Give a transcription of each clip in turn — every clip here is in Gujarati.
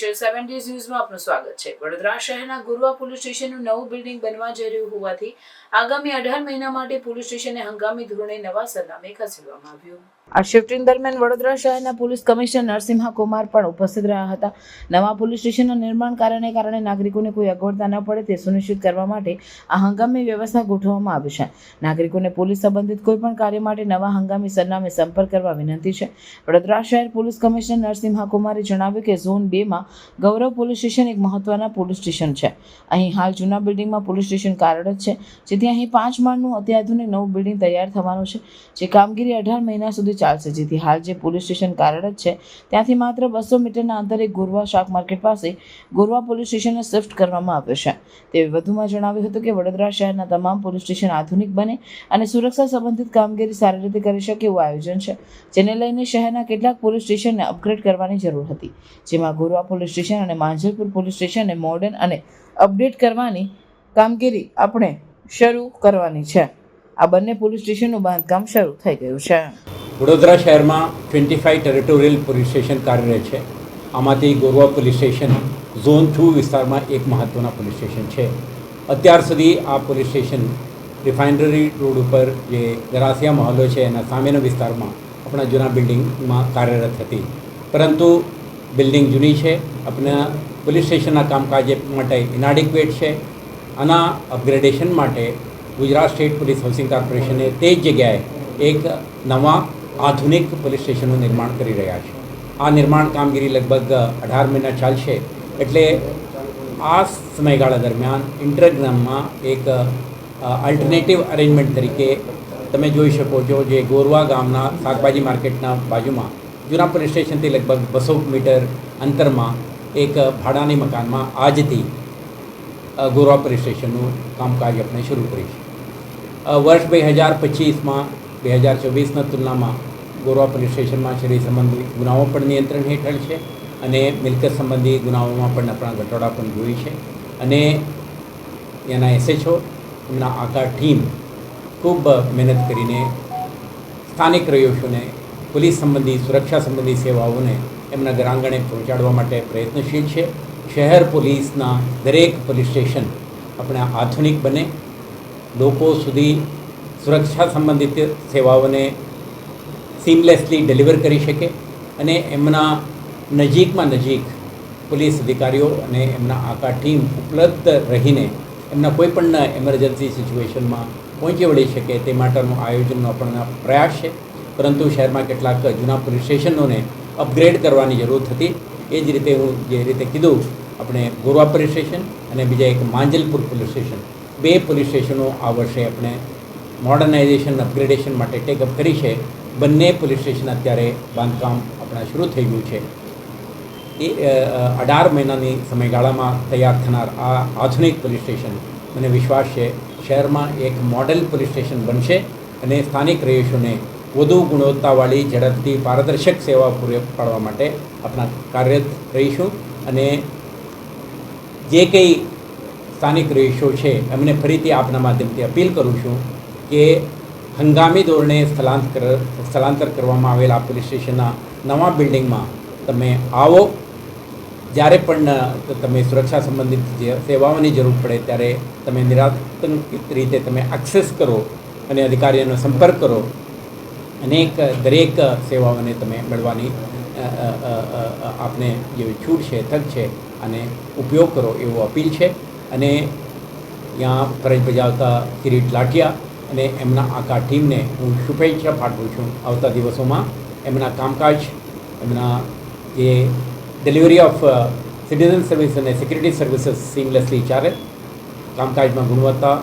સ્પેશિયલ 7 ડેઝ ન્યૂઝમાં આપનું સ્વાગત છે। વડોદરા શહેરના ગુરવા પોલીસ સ્ટેશનનું નવું બિલ્ડિંગ બનવા જઈ રહ્યું હોવાથી આગામી 18 મહિના માટે પોલીસ સ્ટેશનને હંગામી ધોરણે નવા સરનામે ખસેડવામાં આવ્યું। આ શિફ્ટિંગ દરમિયાન વડોદરા શહેરના પોલીસ કમિશનર નરસિંહા કુમાર પણ ઉપસ્થિત રહ્યા હતા। નવા પોલીસ સ્ટેશનના નિર્માણ કારણે નાગરિકોને કોઈ અગવડતા ન પડે તે સુનિશ્ચિત કરવા માટે આ હંગામી વ્યવસ્થા ગોઠવવામાં આવી છે। નાગરિકોને પોલીસ સંબંધિત કોઈપણ કાર્ય માટે નવા હંગામી સરનામે સંપર્ક કરવા વિનંતી છે। વડોદરા શહેર પોલીસ કમિશનર નરસિંહા કુમારે જણાવ્યું કે ઝોન 2 માં ગૌરવ પોલીસ સ્ટેશન એક મહત્વના પોલીસ સ્ટેશન છે। અહીં હાલ જૂના બિલ્ડિંગમાં પોલીસ સ્ટેશન કાર્યરત છે, જેથી અહીં 5 માળનું અત્યાધુનિક નવું બિલ્ડિંગ તૈયાર થવાનું છે, જે કામગીરી 18 મહિના સુધી ચાલશે। જેથી હાલ જે પોલીસ સ્ટેશન કાર્યરત છે ત્યાંથી માત્ર 200 મીટરના અંતરે ગોરવા શાક માર્કેટ પાસે ગોરવા પોલીસ સ્ટેશનને શિફ્ટ કરવામાં આવ્યું છે। તે વધુમાં જણાવ્યું હતું કે વડોદરા શહેરના તમામ પોલીસ સ્ટેશન આધુનિક બને અને સુરક્ષા સંબંધિત કામગીરી સારી રીતે કરી શકે એવું આયોજન છે, જેને લઈને શહેરના કેટલાક પોલીસ સ્ટેશનને અપગ્રેડ કરવાની જરૂર હતી, જેમાં ગોરવા પોલીસ સ્ટેશન અને માંજલપુર પોલીસ સ્ટેશનને મોડર્ન અને અપડેટ કરવાની કામગીરી આપણે શરૂ કરવાની છે। આ બંને પોલીસ સ્ટેશનનું બાંધકામ શરૂ થઈ ગયું છે। વડોદરા શહેરમાં 25 ટેરિટોરિયલ પોલીસ સ્ટેશન કાર્યરત છે। આમાંથી ગોરવા પોલીસ સ્ટેશન ઝોન 2 વિસ્તારમાં એક મહત્ત્વના પોલીસ સ્ટેશન છે। અત્યાર સુધી આ પોલીસ સ્ટેશન રિફાઇનરી રોડ ઉપર જે ગરાસિયા મહોલ્લો છે એના સામેના વિસ્તારમાં આપણા જૂના બિલ્ડિંગમાં કાર્યરત હતી, પરંતુ બિલ્ડિંગ જૂની છે, આપણા પોલીસ સ્ટેશનના કામકાજ માટે ઇનાડિક્વેટ છે। આના અપગ્રેડેશન માટે ગુજરાત સ્ટેટ પોલીસ હાઉસિંગ કોર્પોરેશને તે જ જગ્યાએ એક નવા આધુનિક પોલીસ સ્ટેશનનું નિર્માણ કરી રહ્યા છે। આ નિર્માણ કામગીરી લગભગ 18 મહિના ચાલશે, એટલે આ સમયગાળા દરમિયાન ઇન્ટરગ્રામમાં એક અલ્ટરનેટિવ અરેન્જમેન્ટ તરીકે તમે જોઈ શકો છો, જે ગોરવા ગામના શાકભાજી માર્કેટના બાજુમાં જૂના પોલીસ સ્ટેશનથી લગભગ 200 મીટર અંતરમાં એક ભાડાની મકાનમાં આજથી ગોરવા પોલીસ સ્ટેશનનું કામકાજ આપણે શરૂ કરીશું। વર્ષ 2025માં 2024ના તુલનામાં ગોરવા પોલીસ સ્ટેશનમાં શરીર સંબંધી ગુનાઓ પણ નિયંત્રણ હેઠળ છે અને મિલકત સંબંધી ગુનાઓમાં પણ આપણા ઘટાડા પણ જોઈ છે, અને એના SHO એમના આખા ટીમ ખૂબ મહેનત કરીને સ્થાનિક રહીશોને પોલીસ સંબંધી સુરક્ષા સંબંધી સેવાઓને એમના ઘરાંગણે પહોંચાડવા માટે પ્રયત્નશીલ છે। શહેર પોલીસના દરેક પોલીસ સ્ટેશન આપણે આધુનિક બને, લોકો સુધી સુરક્ષા સંબંધિત સેવાઓને સીમલેસલી ડિલિવર કરી શકે અને એમના નજીકમાં નજીક પોલીસ અધિકારીઓ અને એમના આખા ટીમ ઉપલબ્ધ રહીને એમના કોઈપણ એમરજન્સી સિચ્યુએશનમાં પહોંચી વળી શકે તે માટેનું આયોજનનો આપણને પ્રયાસ છે। પરંતુ શહેરમાં કેટલાક જૂના પોલીસ સ્ટેશનોને અપગ્રેડ કરવાની જરૂર હતી। એ જ રીતે હું જે રીતે કીધું, આપણે ગોરવા પોલીસ સ્ટેશન અને બીજા એક માંજલપુર પોલીસ સ્ટેશન, 2 પોલીસ સ્ટેશનો આ વર્ષે આપણે મોડર્નાઇઝેશન અપગ્રેડેશન માટે ટેકઅપ કરી છે। બંને પોલીસ સ્ટેશન અત્યારે બાંધકામ આપણા શરૂ થઈ ગયું છે। એ 18 મહિનાની સમયગાળામાં તૈયાર થનાર આ આધુનિક પોલીસ સ્ટેશન, મને વિશ્વાસ છે શહેરમાં એક મોડેલ પોલીસ સ્ટેશન બનશે અને સ્થાનિક રહીશોને વધુ ગુણવત્તાવાળી, ઝડપથી પારદર્શક સેવા પૂરી પાડવા માટે આપણા કાર્યરત રહીશું। અને જે કંઈ સ્થાનિક રહીશો છે એમને ફરીથી આપના માધ્યમથી અપીલ કરું છું કે હંગામી ધોરણે સ્થળાંતર કરવામાં આવેલા પોલીસ સ્ટેશનના નવા બિલ્ડિંગમાં તમે આવો। જ્યારે પણ તમે સુરક્ષા સંબંધિત સેવાઓની જરૂર પડે ત્યારે તમે નિરાતંકિત રીતે તમે એક્સેસ કરો અને અધિકારીઓનો સંપર્ક કરો, દરેક સેવાઓને તમે મેળવવાની આપને જે છૂટ છે, તક છે, અને ઉપયોગ કરો એવો અપીલ છે। અને ત્યાં ફરજ બજાવતા કિરીટ લાઠિયા અને એમના આખા ટીમને હું શુભેચ્છા પાઠવું છું। આવતા દિવસોમાં એમના કામકાજ, એમના જે ડિલિવરી ઓફ સિટીઝન સર્વિસ અને સિક્યુરિટી સર્વિસીસ સીમલેસલી ચાલે, કામકાજમાં ગુણવત્તા,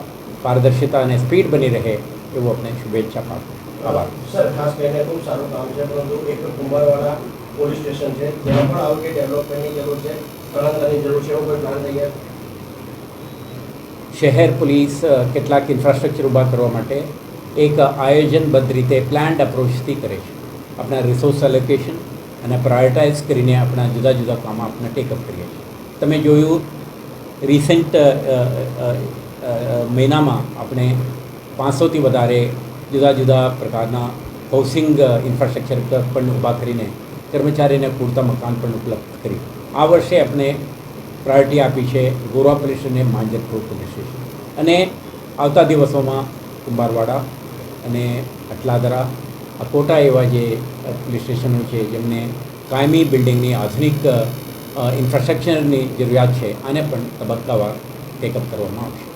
પારદર્શિતા અને સ્પીડ બની રહે એવું આપણે શુભેચ્છા પાઠવું। આભાર સર। ખાસ કરીને ખૂબ સારું કામ છે, પરંતુ એક કુંભારવાડા પોલીસ સ્ટેશન છે જેમાં પણ આવું કે ડેવલપમેન્ટની જરૂર છે, સ્થળાંતરની જરૂર છે, એવો કોઈ પ્લાન તૈયાર? શહેર પોલીસ કેટલાક ઇન્ફ્રાસ્ટ્રક્ચર ઊભા કરવા માટે એક આયોજનબદ્ધ રીતે પ્લાન્ડ અપ્રોચથી કરે છે। આપણા રિસોર્સ એલોકેશન અને પ્રાયોરિટાઇઝ કરીને આપણા જુદા જુદા કામ આપણે ટેકઅપ કરીએ છીએ। તમે જોયું રિસેન્ટ મહિનામાં આપણે 500થી વધારે જુદા જુદા પ્રકારના હાઉસિંગ ઇન્ફ્રાસ્ટ્રક્ચર પણ ઊભા કરીને કર્મચારીને પૂરતા મકાન પણ ઉપલબ્ધ કર્યું। આ વર્ષે આપણે પ્રાયોરિટી આપી છે ગોરવા પોલીસ સ્ટેશન અને માંજલપુર પોલીસ સ્ટેશન અને આવતા દિવસોમાં કુંભારવાડા અને અટલાદરા અકોટા એવા જે પોલીસ સ્ટેશનો છે જેમને કાયમી બિલ્ડિંગની આધુનિક ઇન્ફ્રાસ્ટ્રક્ચરની જરૂરિયાત છે આને પણ તબક્કાવાર ટેકઅપ કરવામાં આવશે.